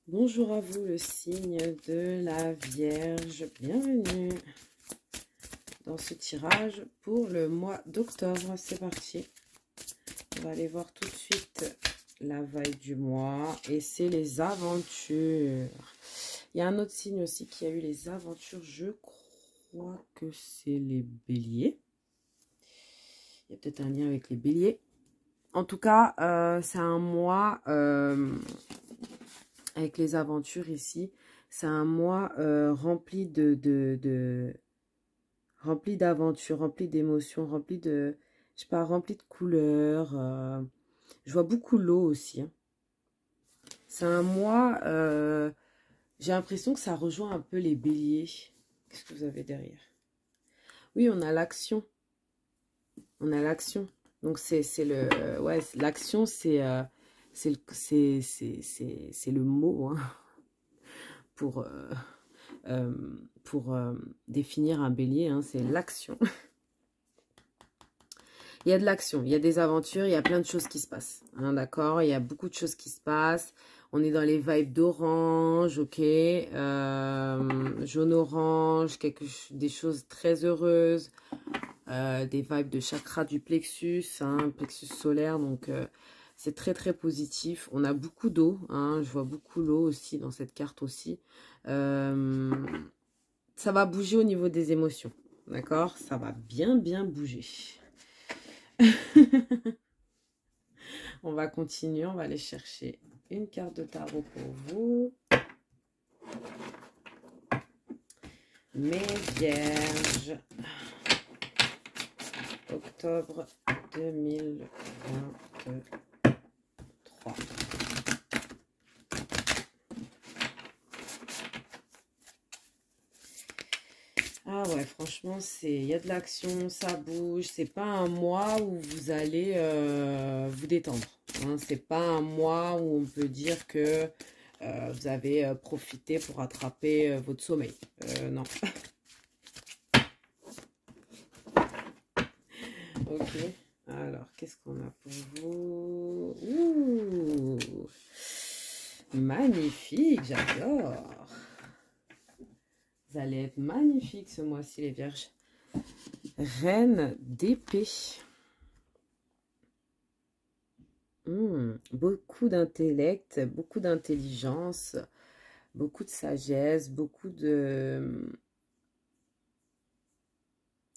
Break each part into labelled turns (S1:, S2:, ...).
S1: Bonjour à vous, le signe de la Vierge. Bienvenue dans ce tirage pour le mois d'octobre. C'est parti. On va aller voir tout de suite la vibe du mois. Et c'est les aventures. Il y a un autre signe aussi qui a eu les aventures. Je crois que c'est les béliers. Il y a peut-être un lien avec les béliers. En tout cas, c'est un mois... avec les aventures ici, c'est un mois rempli rempli d'aventures, rempli d'émotions, rempli de, je sais pas, rempli de couleurs. Je vois beaucoup l'eau aussi. Hein. C'est un mois, j'ai l'impression que ça rejoint un peu les béliers. Qu'est-ce que vous avez derrière? Oui, on a l'action. On a l'action. Donc c'est le, ouais, l'action c'est le mot hein, pour définir un bélier, hein, c'est l'action. Il y a de l'action, il y a des aventures, il y a plein de choses qui se passent. Hein, d'accord, il y a beaucoup de choses qui se passent. On est dans les vibes d'orange, ok, jaune-orange, des choses très heureuses, des vibes de chakra du plexus, hein, plexus solaire, donc c'est très très positif. On a beaucoup d'eau, hein, je vois beaucoup l'eau aussi dans cette carte aussi. Ça va bouger au niveau des émotions, d'accord? Ça va bien bouger. On va continuer, on va aller chercher une carte de tarot pour vous. Mes vierges. Octobre 2023. Ah ouais, franchement, il y a de l'action, ça bouge. C'est pas un mois où vous allez vous détendre. Hein. C'est pas un mois où on peut dire que vous avez profité pour rattraper votre sommeil. Non. Ok. Alors, qu'est-ce qu'on a pour vous? Ouh, magnifique, j'adore. Vous allez être magnifiques ce mois-ci, les vierges. Reine d'épée. Beaucoup d'intellect, beaucoup d'intelligence, beaucoup de sagesse, beaucoup de...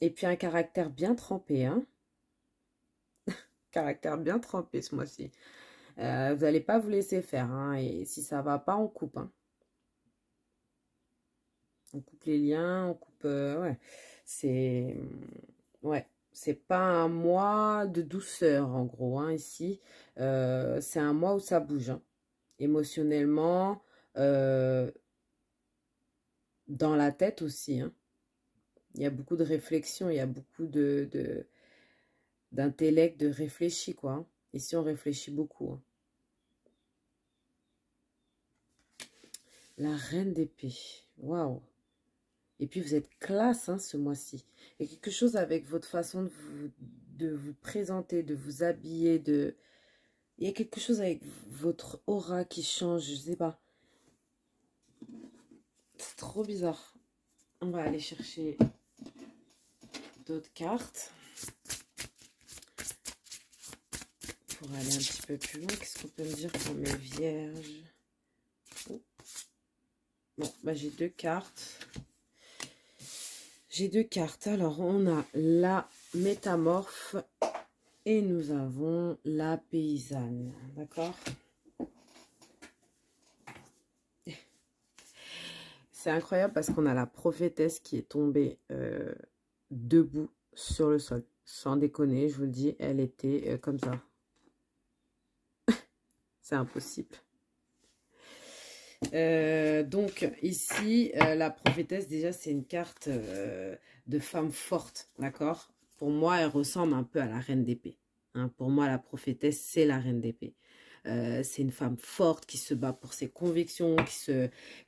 S1: Et puis un caractère bien trempé, hein. Caractère bien trempé ce mois-ci. Vous n'allez pas vous laisser faire, hein. Et si ça va pas, on coupe, hein. On coupe les liens, on coupe... ouais, c'est... Ouais, c'est pas un mois de douceur, en gros, hein, ici. C'est un mois où ça bouge, hein. Émotionnellement, dans la tête aussi, hein. Il y a beaucoup de réflexion, il y a beaucoup d'intellect, de réfléchi, quoi. Hein. Ici, on réfléchit beaucoup. Hein. La reine d'épée. Waouh! Et puis, vous êtes classe hein, ce mois-ci. Il y a quelque chose avec votre façon de vous présenter, de vous habiller. Il y a quelque chose avec votre aura qui change, je sais pas. C'est trop bizarre. On va aller chercher d'autres cartes. Pour aller un petit peu plus loin, qu'est-ce qu'on peut me dire pour mes vierges? Oh. Bon, bah j'ai deux cartes. J'ai deux cartes. Alors, on a la métamorphe et nous avons la paysanne. D'accord? C'est incroyable parce qu'on a la prophétesse qui est tombée debout sur le sol. Sans déconner, je vous le dis, elle était comme ça. C'est impossible. Donc ici, la prophétesse, déjà, c'est une carte de femme forte, d'accord? Pour moi, elle ressemble un peu à la reine d'épée. Hein. Pour moi, la prophétesse, c'est la reine d'épée. C'est une femme forte qui se bat pour ses convictions,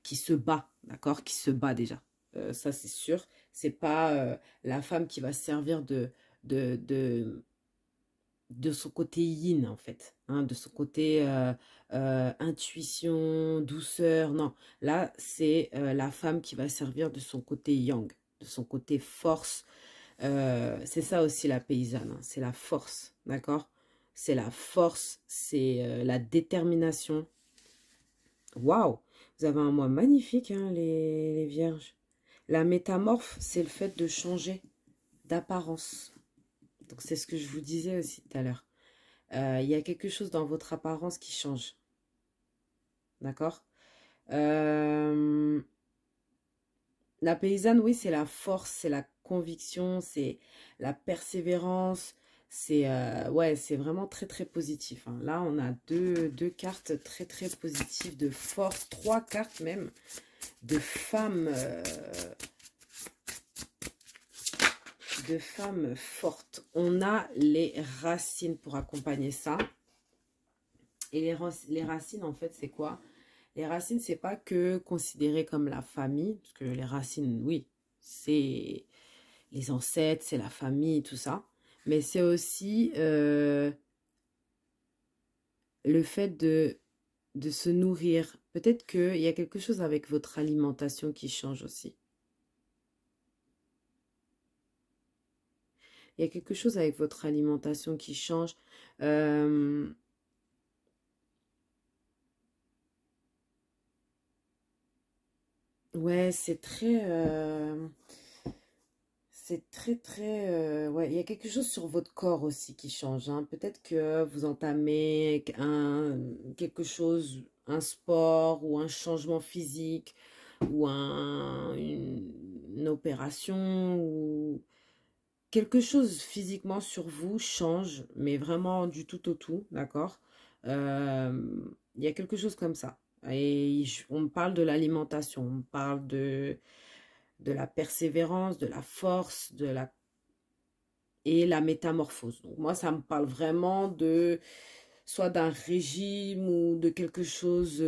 S1: qui se bat, d'accord? Qui se bat déjà. Ça, c'est sûr. C'est pas la femme qui va se servir de de son côté yin, en fait. Hein, de son côté intuition, douceur. Non, là, c'est la femme qui va servir de son côté yang, de son côté force. C'est ça aussi la paysanne, hein, c'est la force, d'accord? C'est la force, c'est la détermination. Waouh! Vous avez un mois magnifique, hein, les vierges. La métamorphe, c'est le fait de changer d'apparence. Donc, c'est ce que je vous disais aussi tout à l'heure. Il y a quelque chose dans votre apparence qui change. D'accord? La paysanne, oui, c'est la force, c'est la conviction, c'est la persévérance. C'est ouais, c'est vraiment très, très positif. Hein. Là, on a deux cartes très, très positives de force. 3 cartes même de femmes fortes. On a les racines pour accompagner ça. Et les racines, en fait, c'est quoi? Les racines, c'est pas que considéré comme la famille, parce que les racines, oui, c'est les ancêtres, c'est la famille, tout ça. Mais c'est aussi le fait de se nourrir. Peut-être qu'il y a quelque chose avec votre alimentation qui change aussi. Il y a quelque chose avec votre alimentation qui change. Ouais, c'est très... ouais, il y a quelque chose sur votre corps aussi qui change. Hein. Peut-être que vous entamez quelque chose, un sport ou un changement physique ou une opération ou quelque chose physiquement sur vous change, mais vraiment du tout au tout, d'accord? Il y a quelque chose comme ça. Et on parle de l'alimentation, on parle de la persévérance, de la force, et la métamorphose. Donc moi, ça me parle vraiment de soit d'un régime ou de quelque chose.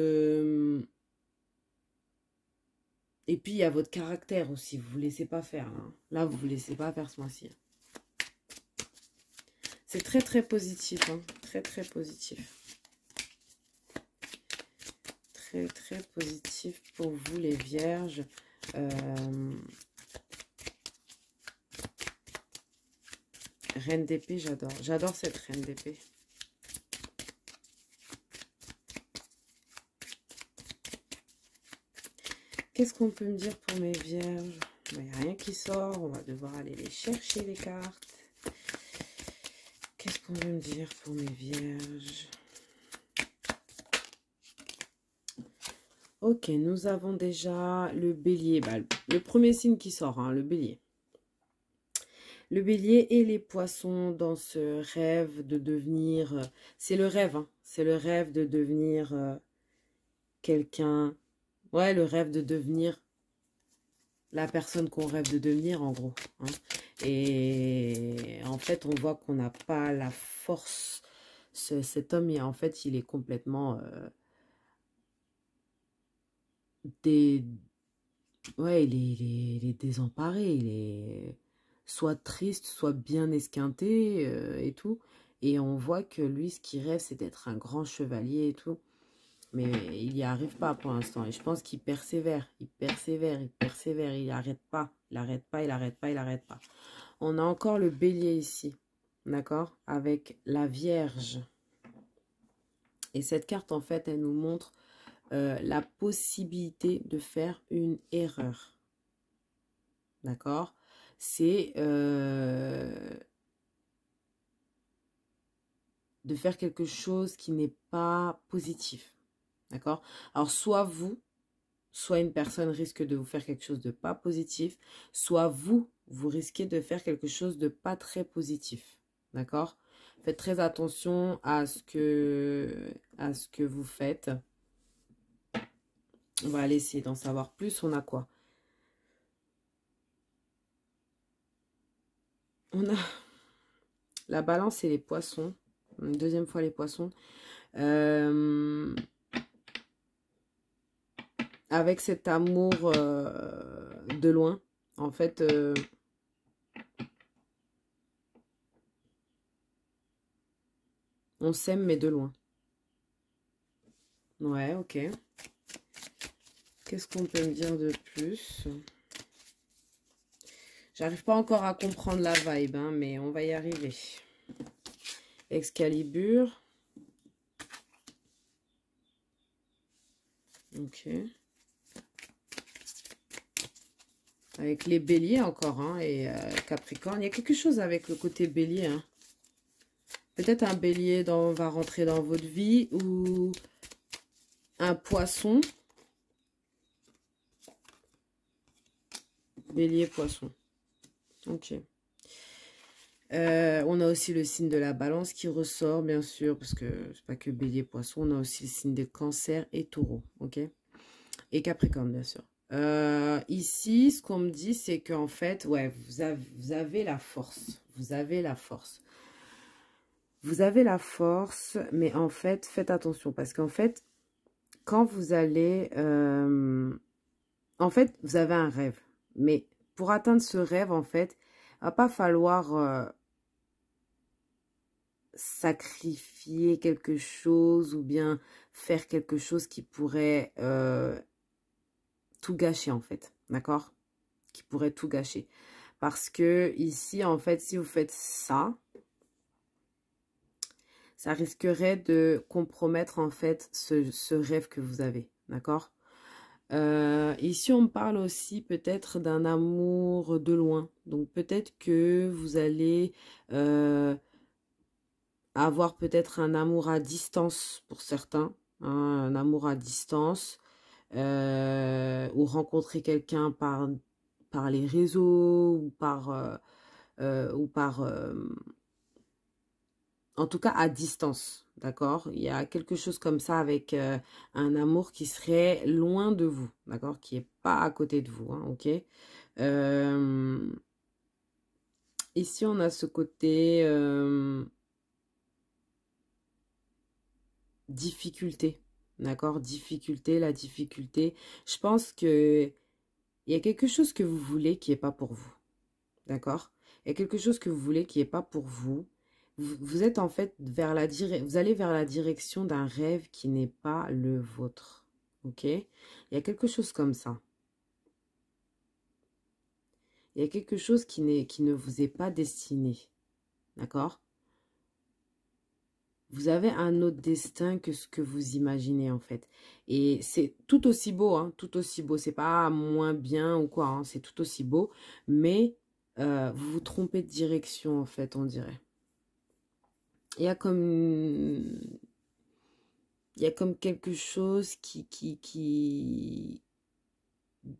S1: Et puis, il y a votre caractère aussi. Vous ne vous laissez pas faire. Hein. Là, vous ne vous laissez pas faire ce mois-ci. C'est très, très positif. Hein. Très, très positif. Très, très positif pour vous, les vierges. Reine d'épée, j'adore. J'adore cette reine d'épée. Qu'est-ce qu'on peut me dire pour mes vierges? Il n'y a rien qui sort. On va devoir aller les chercher, les cartes. Qu'est-ce qu'on veut me dire pour mes vierges? Ok, nous avons déjà le bélier. Bah, le premier signe qui sort, hein, le bélier. Le bélier et les poissons dans ce rêve de devenir... c'est le rêve, hein, c'est le rêve de devenir quelqu'un... Ouais, le rêve de devenir la personne qu'on rêve de devenir, en gros. Hein. Et en fait, on voit qu'on n'a pas la force. Cet homme, en fait, il est complètement... ouais, il est désemparé. Il est soit triste, soit bien esquinté et tout. Et on voit que lui, ce qu'il rêve, c'est d'être un grand chevalier et tout. Mais il n'y arrive pas pour l'instant. Et je pense qu'il persévère, il persévère, il persévère. Il n'arrête pas, il n'arrête pas, il n'arrête pas, il n'arrête pas. On a encore le bélier ici, d'accord? Avec la Vierge. Et cette carte, en fait, elle nous montre la possibilité de faire une erreur. D'accord? C'est de faire quelque chose qui n'est pas positif. D'accord? Alors, soit vous, soit une personne risque de vous faire quelque chose de pas positif, soit vous, vous risquez de faire quelque chose de pas très positif. D'accord? Faites très attention à ce que vous faites. On va aller essayer d'en savoir plus. On a quoi? On a la balance et les poissons. Une deuxième fois les poissons. Avec cet amour de loin. En fait, On s'aime, mais de loin. Ouais, ok. Qu'est-ce qu'on peut me dire de plus? J'arrive pas encore à comprendre la vibe, hein, mais on va y arriver. Excalibur. Ok. Avec les béliers encore, hein, et Capricorne. Il y a quelque chose avec le côté bélier, hein. Peut-être un bélier va rentrer dans votre vie ou un poisson. Bélier, poisson. Ok. On a aussi le signe de la balance qui ressort, bien sûr, parce que c'est pas que bélier, poisson. On a aussi le signe de cancer et taureau, ok? Et Capricorne, bien sûr. Ici, ce qu'on me dit, c'est qu'en fait, ouais, vous avez la force. Vous avez la force. Vous avez la force, mais en fait, faites attention. Parce qu'en fait, quand vous allez... en fait, vous avez un rêve. Mais pour atteindre ce rêve, en fait, il va pas falloir sacrifier quelque chose ou bien faire quelque chose qui pourrait tout gâcher, en fait. D'accord? Qui pourrait tout gâcher. Parce que ici, en fait, si vous faites ça... ça risquerait de compromettre en fait ce rêve que vous avez, d'accord? Ici, on me parle aussi peut-être d'un amour de loin. Donc, peut-être que vous allez avoir peut-être un amour à distance pour certains, hein, un amour à distance, ou rencontrer quelqu'un par les réseaux ou par en tout cas à distance, d'accord? Il y a quelque chose comme ça avec un amour qui serait loin de vous, d'accord? Qui n'est pas à côté de vous, hein, ok? Ici, on a ce côté difficulté, d'accord? Difficulté, la difficulté. Je pense que il y a quelque chose que vous voulez qui n'est pas pour vous, d'accord? Il y a quelque chose que vous voulez qui n'est pas pour vous. Vous êtes en fait vous allez vers la direction d'un rêve qui n'est pas le vôtre. Ok? Il y a quelque chose comme ça. Il y a quelque chose qui ne vous est pas destiné. D'accord? Vous avez un autre destin que ce que vous imaginez en fait. Et c'est tout aussi beau, hein, tout aussi beau. C'est pas moins bien ou quoi, hein, c'est tout aussi beau. Mais vous vous trompez de direction en fait, on dirait. Il y a comme quelque chose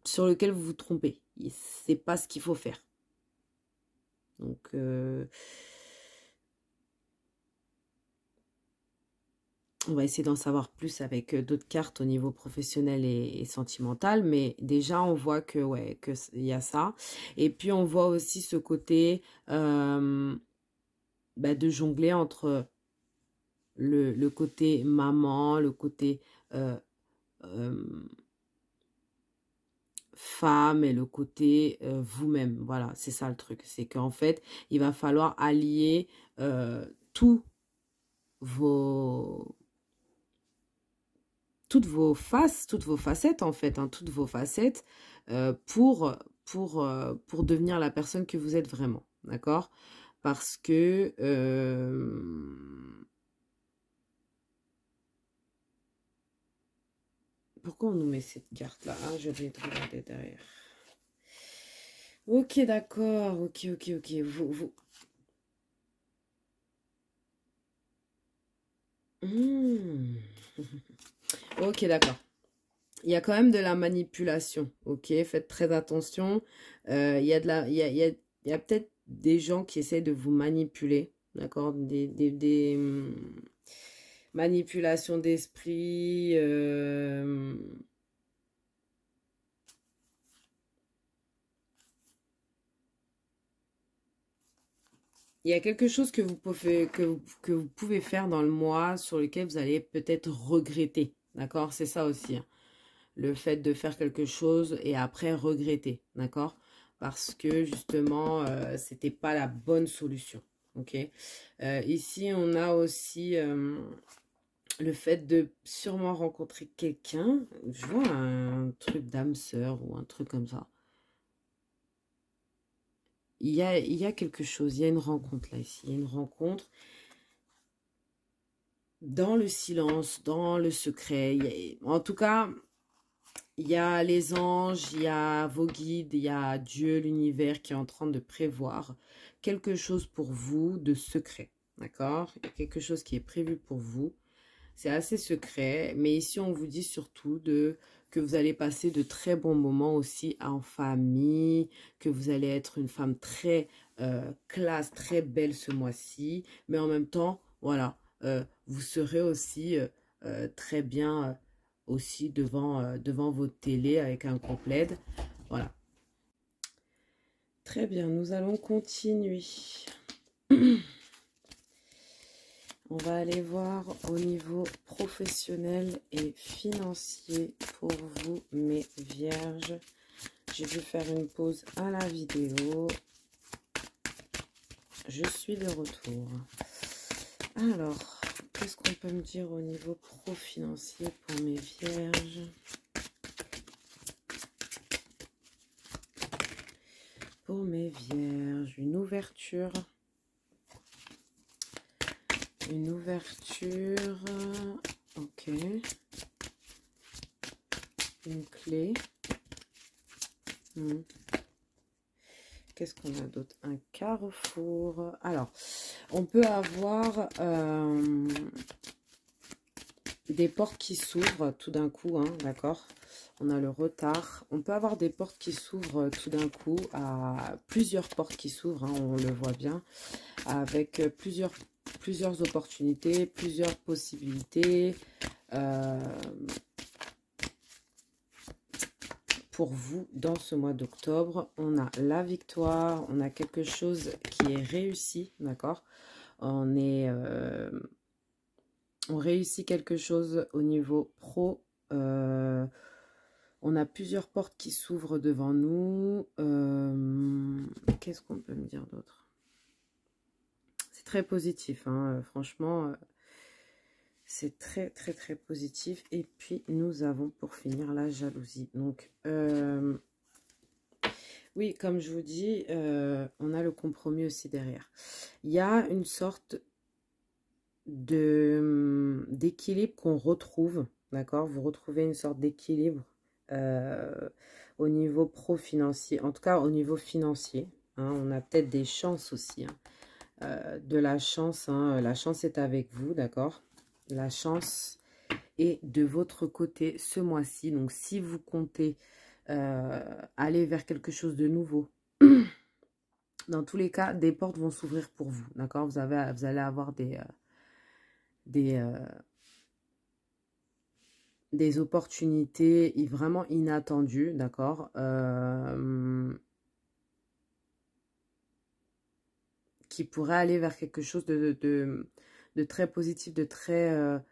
S1: sur lequel vous vous trompez. C'est pas ce qu'il faut faire. Donc, on va essayer d'en savoir plus avec d'autres cartes au niveau professionnel et sentimental. Mais déjà, on voit que, ouais, qu'il y a ça. Et puis, on voit aussi ce côté de jongler entre le côté maman, le côté femme et le côté vous-même. Voilà, c'est ça le truc. C'est qu'en fait, il va falloir allier toutes vos facettes en fait, hein, toutes vos facettes pour devenir la personne que vous êtes vraiment. D'accord? Parce que pourquoi on nous met cette carte-là? Ah, je vais regarder derrière. Ok, d'accord. Ok. Ok, d'accord. Il y a quand même de la manipulation. Ok, faites très attention. Il y a il y a peut-être des gens qui essaient de vous manipuler. D'accord? Des manipulations d'esprit. Il y a quelque chose que vous pouvez faire dans le mois sur lequel vous allez peut-être regretter. D'accord? C'est ça aussi, hein. Le fait de faire quelque chose et après regretter. D'accord? Parce que justement, c'était pas la bonne solution. ok? Ici, on a aussi le fait de sûrement rencontrer quelqu'un. Je vois un truc d'âme sœur ou un truc comme ça. Il y a quelque chose, il y a une rencontre là, ici. Il y a une rencontre dans le silence, dans le secret. En tout cas, il y a les anges, il y a vos guides, il y a Dieu, l'univers qui est en train de prévoir quelque chose pour vous de secret. D'accord? Il y a quelque chose qui est prévu pour vous. C'est assez secret, mais ici on vous dit surtout que vous allez passer de très bons moments aussi en famille, que vous allez être une femme très classe, très belle ce mois-ci, mais en même temps, voilà, vous serez aussi très bien aussi devant votre télé avec un complet. Voilà. Très bien, nous allons continuer. On va aller voir au niveau professionnel et financier pour vous, mes vierges. J'ai dû faire une pause à la vidéo. Je suis de retour. Alors, qu'est-ce qu'on peut me dire au niveau pro-financier pour mes vierges? Pour mes vierges, une ouverture. Une ouverture, ok. Une clé. Qu'est-ce qu'on a d'autre? Un carrefour. Alors, on peut avoir des portes qui s'ouvrent tout d'un coup, hein, d'accord? On a le retard. On peut avoir des portes qui s'ouvrent tout d'un coup, à plusieurs portes qui s'ouvrent, hein, on le voit bien, avec plusieurs opportunités, plusieurs possibilités pour vous dans ce mois d'octobre. On a la victoire, on a quelque chose qui est réussi, d'accord? On réussit quelque chose au niveau pro. On a plusieurs portes qui s'ouvrent devant nous. Qu'est-ce qu'on peut me dire d'autre? C'est très positif, hein, franchement, c'est très, très, très positif. Et puis, nous avons pour finir la jalousie. Donc, oui, comme je vous dis, on a le compromis aussi derrière. Il y a une sorte d'équilibre qu'on retrouve, d'accord? Vous retrouvez une sorte d'équilibre au niveau pro-financier, en tout cas au niveau financier. Hein, on a peut-être des chances aussi, hein, de la chance, hein, la chance est avec vous, d'accord? La chance est de votre côté ce mois-ci. Donc, si vous comptez aller vers quelque chose de nouveau, dans tous les cas, des portes vont s'ouvrir pour vous, d'accord? Vous allez avoir des opportunités vraiment inattendues, d'accord? Qui pourraient aller vers quelque chose de très positif, de très...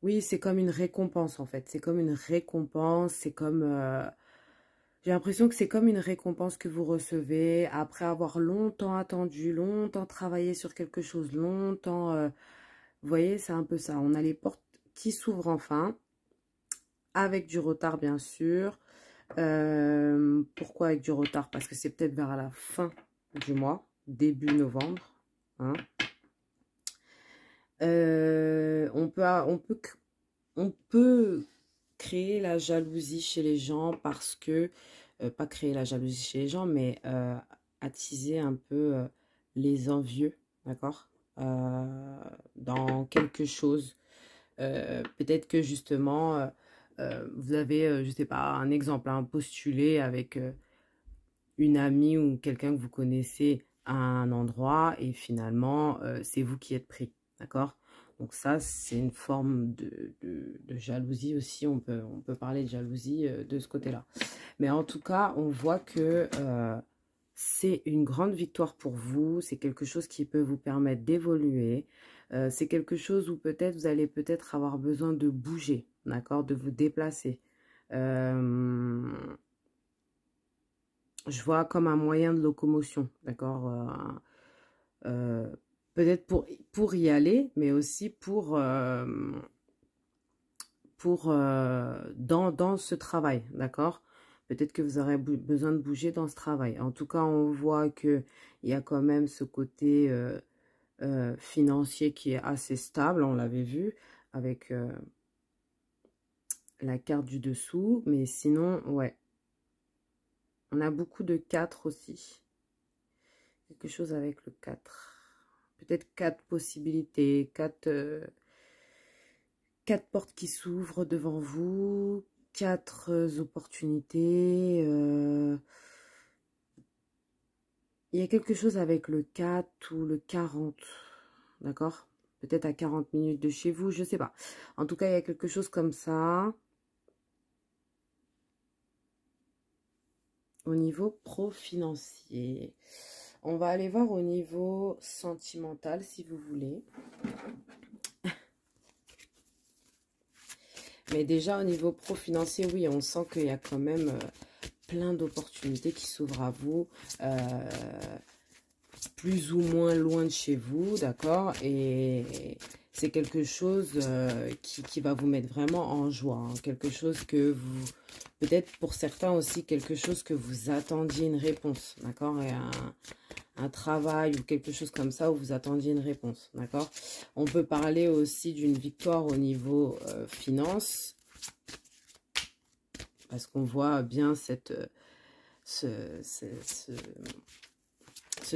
S1: oui, c'est comme une récompense, en fait. C'est comme une récompense, c'est comme... j'ai l'impression que c'est comme une récompense que vous recevez après avoir longtemps attendu, longtemps travaillé sur quelque chose, longtemps... vous voyez, c'est un peu ça. On a les portes qui s'ouvrent enfin, avec du retard, bien sûr. Pourquoi avec du retard? Parce que c'est peut-être vers la fin du mois, début novembre. Hein. On peut créer la jalousie chez les gens parce que, pas créer la jalousie chez les gens, mais attiser un peu les envieux, d'accord? Dans quelque chose. Peut-être que justement, vous avez, je sais pas, un exemple, un postulé avec une amie ou quelqu'un que vous connaissez à un endroit et finalement, c'est vous qui êtes pris, d'accord? Donc ça, c'est une forme de jalousie aussi. On peut parler de jalousie de ce côté-là. Mais en tout cas, on voit que c'est une grande victoire pour vous. C'est quelque chose qui peut vous permettre d'évoluer. C'est quelque chose où peut-être vous allez peut-être avoir besoin de bouger, d'accord? De vous déplacer. Je vois comme un moyen de locomotion, d'accord? peut-être pour y aller, mais aussi dans ce travail, d'accord? Peut-être que vous aurez besoin de bouger dans ce travail. En tout cas, on voit qu'il y a quand même ce côté financier qui est assez stable, on l'avait vu, avec la carte du dessous. Mais sinon, ouais, on a beaucoup de 4 aussi. Quelque chose avec le 4. Peut-être 4 possibilités, 4 portes qui s'ouvrent devant vous, 4 opportunités. Il y a quelque chose avec le 4 ou le 40, d'accord? Peut-être à 40 minutes de chez vous, je ne sais pas. En tout cas, il y a quelque chose comme ça. Au niveau pro-financier. On va aller voir au niveau sentimental, si vous voulez. Mais déjà, au niveau pro-financier, oui, on sent qu'il y a quand même plein d'opportunités qui s'ouvrent à vous. Plus ou moins loin de chez vous, d'accord? Et c'est quelque chose qui va vous mettre vraiment en joie. Hein. Quelque chose que vous... Peut-être pour certains aussi, quelque chose que vous attendiez une réponse, d'accord? Et un travail ou quelque chose comme ça où vous attendiez une réponse, d'accord? On peut parler aussi d'une victoire au niveau finance, parce qu'on voit bien ce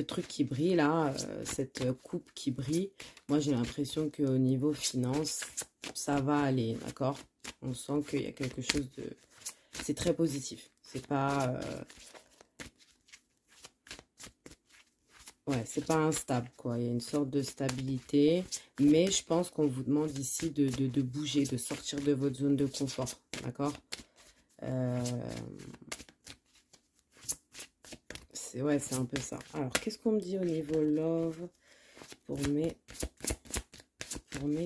S1: truc qui brille là, cette coupe qui brille. Moi, j'ai l'impression qu'au niveau finance, ça va aller, d'accord? On sent qu'il y a quelque chose de... C'est très positif. C'est pas... Ouais, c'est pas instable, quoi. Il y a une sorte de stabilité. Mais je pense qu'on vous demande ici de bouger, de sortir de votre zone de confort. D'accord? Ouais, c'est un peu ça. Alors, qu'est-ce qu'on me dit au niveau love pour mes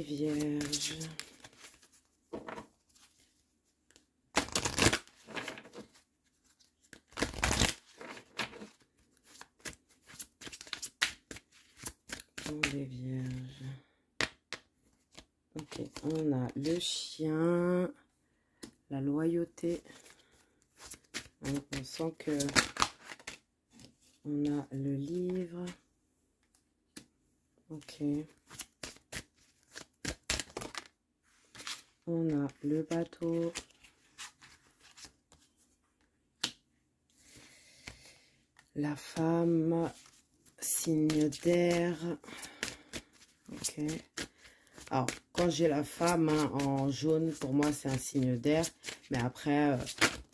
S1: vierges? Les vierges. Ok, on a le chien, la loyauté. Donc on sent que on a le livre. Ok. On a le bateau. La femme, signe d'air. Ok. Alors, quand j'ai la femme hein, en jaune, pour moi, c'est un signe d'air. Mais après,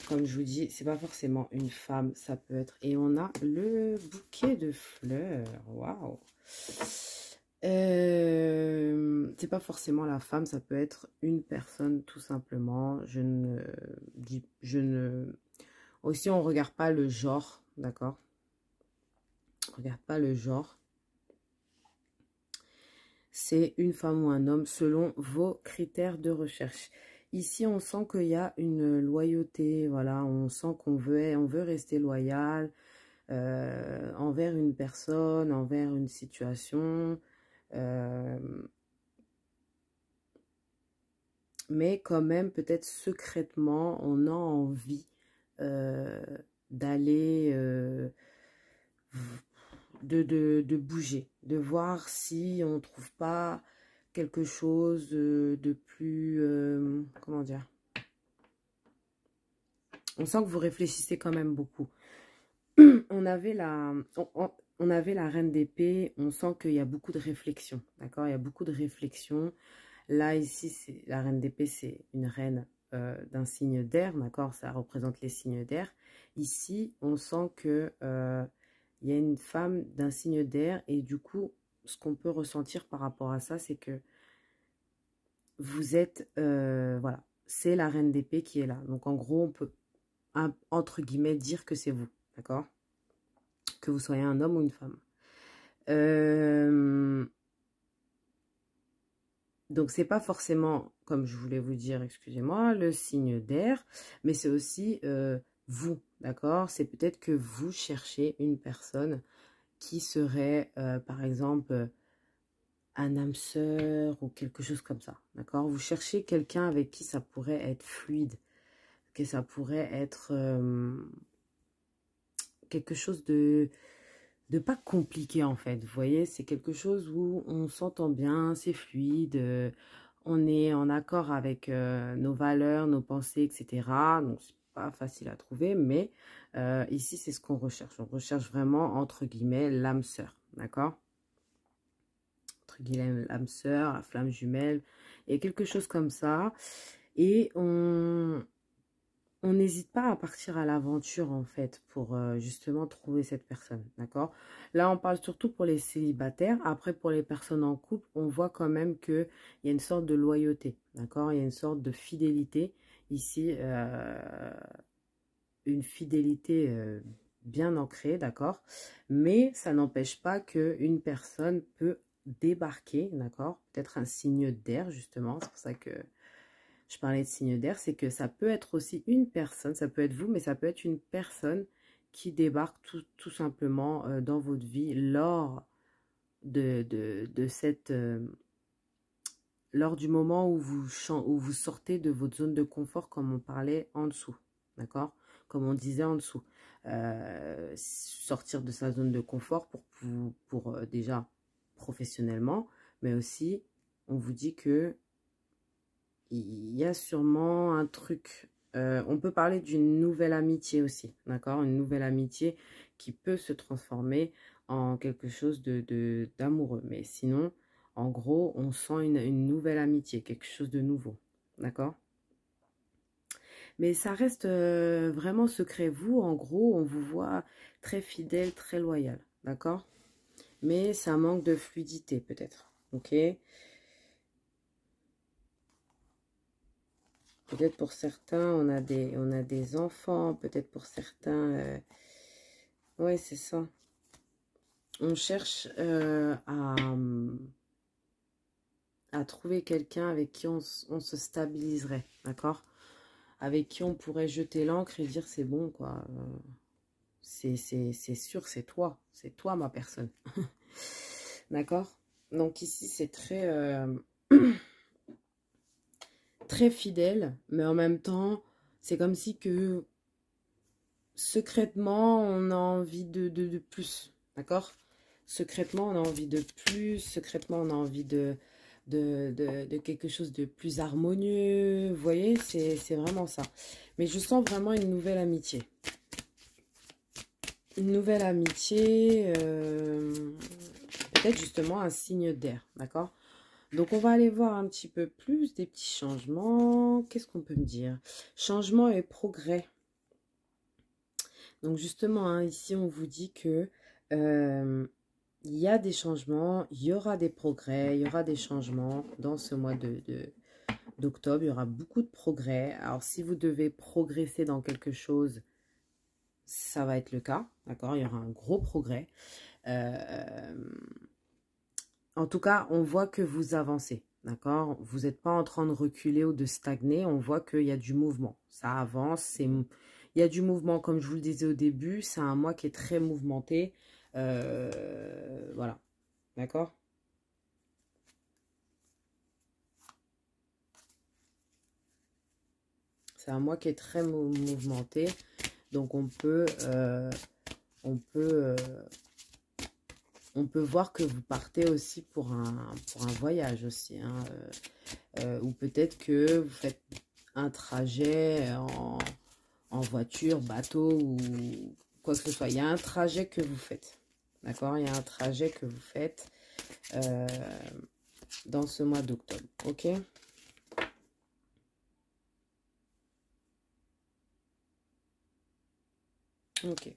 S1: comme je vous dis, c'est pas forcément une femme, ça peut être... Et on a le bouquet de fleurs. Waouh! C'est pas forcément la femme, ça peut être une personne, tout simplement. Aussi, on regarde pas le genre, d'accord? On regarde pas le genre. C'est une femme ou un homme selon vos critères de recherche. Ici, on sent qu'il y a une loyauté, voilà, on sent qu'on veut rester loyal envers une personne, envers une situation. Mais quand même, peut-être secrètement, on a envie d'aller... de bouger, de voir si on ne trouve pas quelque chose de plus... comment dire? On sent que vous réfléchissez quand même beaucoup. On avait on avait la reine d'épée, on sent qu'il y a beaucoup de réflexion, d'accord? Il y a beaucoup de réflexion. Là, ici, la reine d'épée, c'est une reine d'un signe d'air, d'accord? Ça représente les signes d'air. Ici, on sent que... il y a une femme d'un signe d'air et du coup, ce qu'on peut ressentir par rapport à ça, c'est que vous êtes, voilà, c'est la reine d'épée qui est là. Donc, en gros, on peut, entre guillemets, dire que c'est vous, d'accord? Que vous soyez un homme ou une femme. Donc, c'est pas forcément, comme je voulais vous dire, excusez-moi, le signe d'air, mais c'est aussi vous, d'accord? C'est peut-être que vous cherchez une personne qui serait, par exemple, un âme sœur ou quelque chose comme ça, d'accord? Vous cherchez quelqu'un avec qui ça pourrait être fluide, que ça pourrait être quelque chose de pas compliqué en fait, vous voyez? C'est quelque chose où on s'entend bien, c'est fluide, on est en accord avec nos valeurs, nos pensées, etc. Donc, c'est pas facile à trouver, mais ici, c'est ce qu'on recherche. On recherche vraiment, entre guillemets, l'âme sœur, d'accord? Entre guillemets, l'âme sœur, la flamme jumelle, et quelque chose comme ça. Et on n'hésite pas à partir à l'aventure, en fait, pour justement trouver cette personne, d'accord? Là, on parle surtout pour les célibataires. Après, pour les personnes en couple, on voit quand même qu'il y a une sorte de loyauté, d'accord? Il y a une sorte de fidélité ici, une fidélité bien ancrée, d'accord? Mais ça n'empêche pas qu'une personne peut débarquer, d'accord? Peut-être un signe d'air, justement. C'est pour ça que je parlais de signe d'air. C'est que ça peut être aussi une personne, ça peut être vous, mais ça peut être une personne qui débarque tout simplement dans votre vie lors cette... lors du moment où vous sortez de votre zone de confort, comme on parlait en dessous, d'accord? Comme on disait en dessous. Sortir de sa zone de confort pour déjà professionnellement, mais aussi, on vous dit que il y a sûrement un truc. On peut parler d'une nouvelle amitié aussi, d'accord? Une nouvelle amitié qui peut se transformer en quelque chose d'amoureux. Mais sinon, en gros, on sent une nouvelle amitié, quelque chose de nouveau, d'accord? Mais ça reste vraiment secret. Vous, en gros, on vous voit très fidèle, très loyal, d'accord? Mais ça manque de fluidité, peut-être, ok? Peut-être pour certains, on a des enfants. Peut-être pour certains... ouais, c'est ça. On cherche à trouver quelqu'un avec qui on se stabiliserait, d'accord? Avec qui on pourrait jeter l'encre et dire c'est bon, quoi. C'est sûr, c'est toi ma personne. D'accord? Donc ici, c'est très... très fidèle, mais en même temps, c'est comme si que secrètement, on a envie de plus, d'accord? Secrètement, on a envie de plus, secrètement, on a envie de quelque chose de plus harmonieux, vous voyez, c'est vraiment ça. Mais je sens vraiment une nouvelle amitié. Une nouvelle amitié, peut-être justement un signe d'air, d'accord? Donc, on va aller voir un petit peu plus des petits changements. Qu'est-ce qu'on peut me dire? Changement et progrès. Donc, justement, hein, ici, on vous dit que il y a des changements, il y aura des progrès, il y aura des changements dans ce mois d'octobre. Il y aura beaucoup de progrès. Alors, si vous devez progresser dans quelque chose, ça va être le cas, d'accord? Il y aura un gros progrès. En tout cas, on voit que vous avancez, d'accord? Vous n'êtes pas en train de reculer ou de stagner. On voit qu'il y a du mouvement. Ça avance. Il y a du mouvement, comme je vous le disais au début. C'est un mois qui est très mouvementé. Voilà, d'accord? C'est un mois qui est très mouvementé. Donc, on peut voir que vous partez aussi pour un voyage aussi, hein, ou peut-être que vous faites un trajet en voiture, bateau ou quoi que ce soit. Il y a un trajet que vous faites, d'accord? Il y a un trajet que vous faites dans ce mois d'octobre, ok? Ok.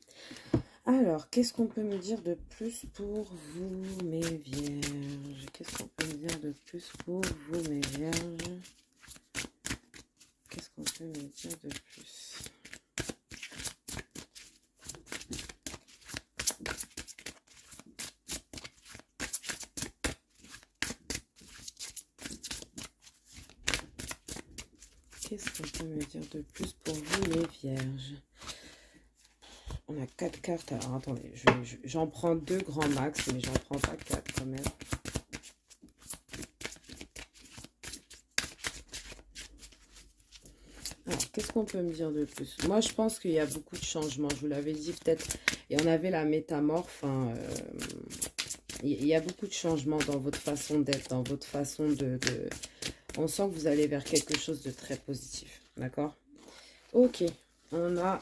S1: Alors, qu'est-ce qu'on peut me dire de plus pour vous, mes vierges? Qu'est-ce qu'on peut me dire de plus pour vous, mes vierges? Qu'est-ce qu'on peut me dire de plus? Qu'est-ce qu'on peut me dire de plus pour vous, mes vierges? On a 4 cartes. Alors, attendez, j'en prends 2 grands max, mais j'en prends pas 4 quand même. Alors, qu'est-ce qu'on peut me dire de plus? Moi, je pense qu'il y a beaucoup de changements. Je vous l'avais dit peut-être. Et on avait la métamorphe. Hein, il y a beaucoup de changements dans votre façon d'être, dans votre façon de... On sent que vous allez vers quelque chose de très positif. D'accord? Ok. On a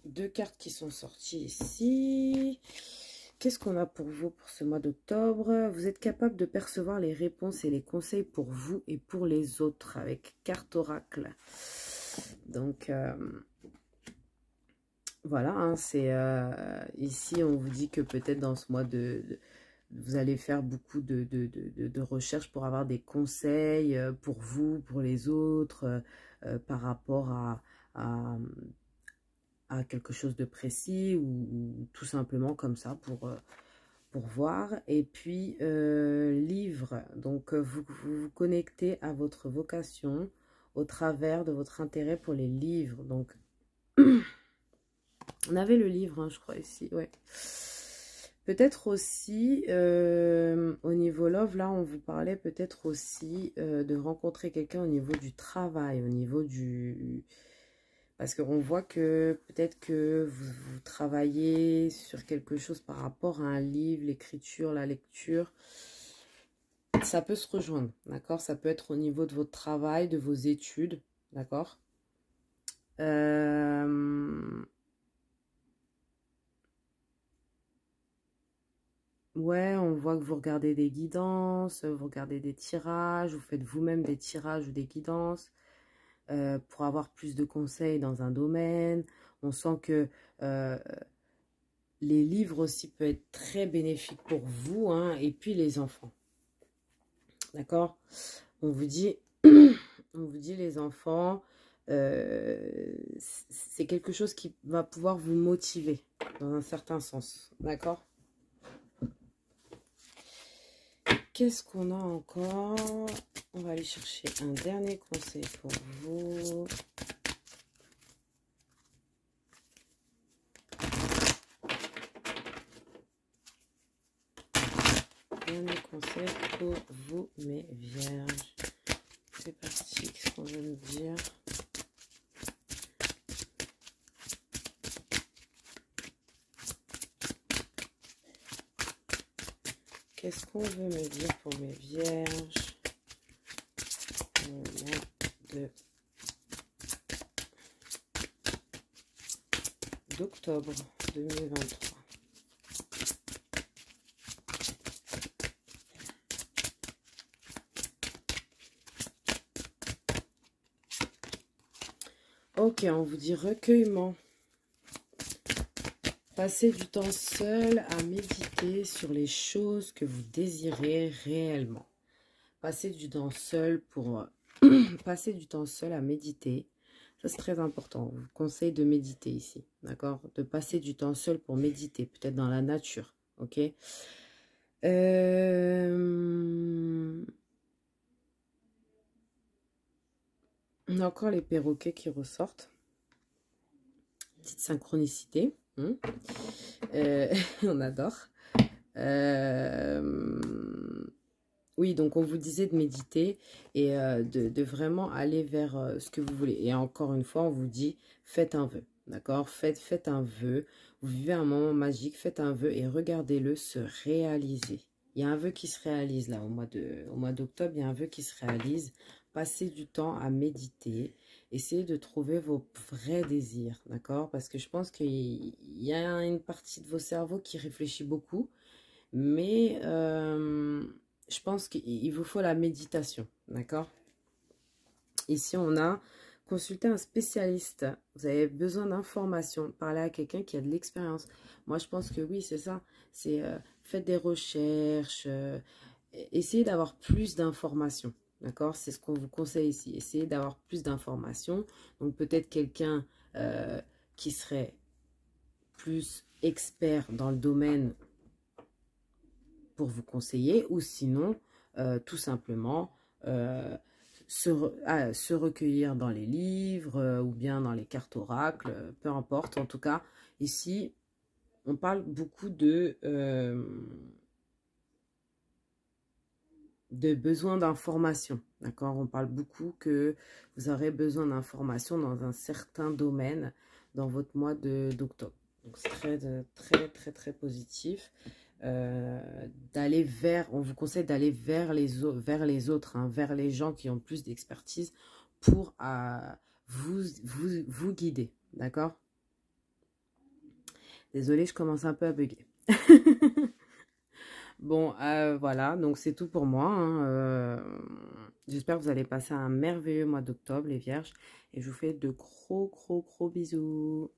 S1: 2 cartes qui sont sorties ici. Qu'est-ce qu'on a pour vous pour ce mois d'octobre? Vous êtes capable de percevoir les réponses et les conseils pour vous et pour les autres avec carte oracle. Donc, voilà, hein, c'est ici, on vous dit que peut-être dans ce mois vous allez faire beaucoup de recherches pour avoir des conseils pour vous, pour les autres, par rapport à quelque chose de précis ou tout simplement comme ça pour voir. Et puis, livre, donc vous connectez à votre vocation au travers de votre intérêt pour les livres. Donc, on avait le livre, hein, je crois, ici, ouais. Peut-être aussi, au niveau love, là, on vous parlait peut-être aussi de rencontrer quelqu'un au niveau du travail, au niveau du... Parce qu'on voit que peut-être que vous travaillez sur quelque chose par rapport à un livre, l'écriture, la lecture. Ça peut se rejoindre, d'accord? Ça peut être au niveau de votre travail, de vos études, d'accord? Ouais, on voit que vous regardez des guidances, vous regardez des tirages, vous faites vous-même des tirages ou des guidances pour avoir plus de conseils dans un domaine. On sent que les livres aussi peuvent être très bénéfiques pour vous, hein, et puis les enfants. D'accord? On vous dit, les enfants, c'est quelque chose qui va pouvoir vous motiver dans un certain sens. D'accord? Qu'est-ce qu'on a encore? On va aller chercher un dernier conseil pour vous. Dernier conseil pour vous, mes vierges. C'est parti, qu'est-ce qu'on veut me dire? Qu'est-ce qu'on veut me dire pour mes vierges au mois d'octobre 2023? Ok, on vous dit recueillement. Passez du temps seul à méditer sur les choses que vous désirez réellement. Passez du temps seul pour passer du temps seul à méditer. Ça, c'est très important. Je vous conseille de méditer ici, d'accord? De passer du temps seul pour méditer, peut-être dans la nature, ok? On a encore les perroquets qui ressortent. Petite synchronicité. On adore. Oui, donc on vous disait de méditer et de vraiment aller vers ce que vous voulez. Et encore une fois, on vous dit, faites un vœu, d'accord? Faites un vœu. Vous vivez un moment magique, faites un vœu et regardez-le se réaliser. Il y a un vœu qui se réalise là, au mois d'octobre, il y a un vœu qui se réalise. Passez du temps à méditer. Essayez de trouver vos vrais désirs, d'accord? Parce que je pense qu'il y a une partie de vos cerveaux qui réfléchit beaucoup. Mais je pense qu'il vous faut la méditation, d'accord? Ici, on a consulté un spécialiste. Vous avez besoin d'informations. Parler à quelqu'un qui a de l'expérience. Moi, je pense que oui, c'est ça. C'est faites des recherches. Essayez d'avoir plus d'informations, d'accord? C'est ce qu'on vous conseille ici. Essayez d'avoir plus d'informations. Donc, peut-être quelqu'un qui serait plus expert dans le domaine pour vous conseiller, ou sinon, tout simplement, se recueillir dans les livres, ou bien dans les cartes oracles, peu importe. En tout cas, ici, on parle beaucoup de besoin d'information, d'accord? On parle beaucoup que vous aurez besoin d'informations dans un certain domaine dans votre mois d'octobre. Donc, c'est très positif. D'aller vers, on vous conseille d'aller vers les autres, hein, vers les gens qui ont plus d'expertise pour vous guider, d'accord? Désolée, je commence un peu à bugger. Bon, voilà, donc c'est tout pour moi, hein. J'espère que vous allez passer un merveilleux mois d'octobre, les vierges. Et je vous fais de gros bisous.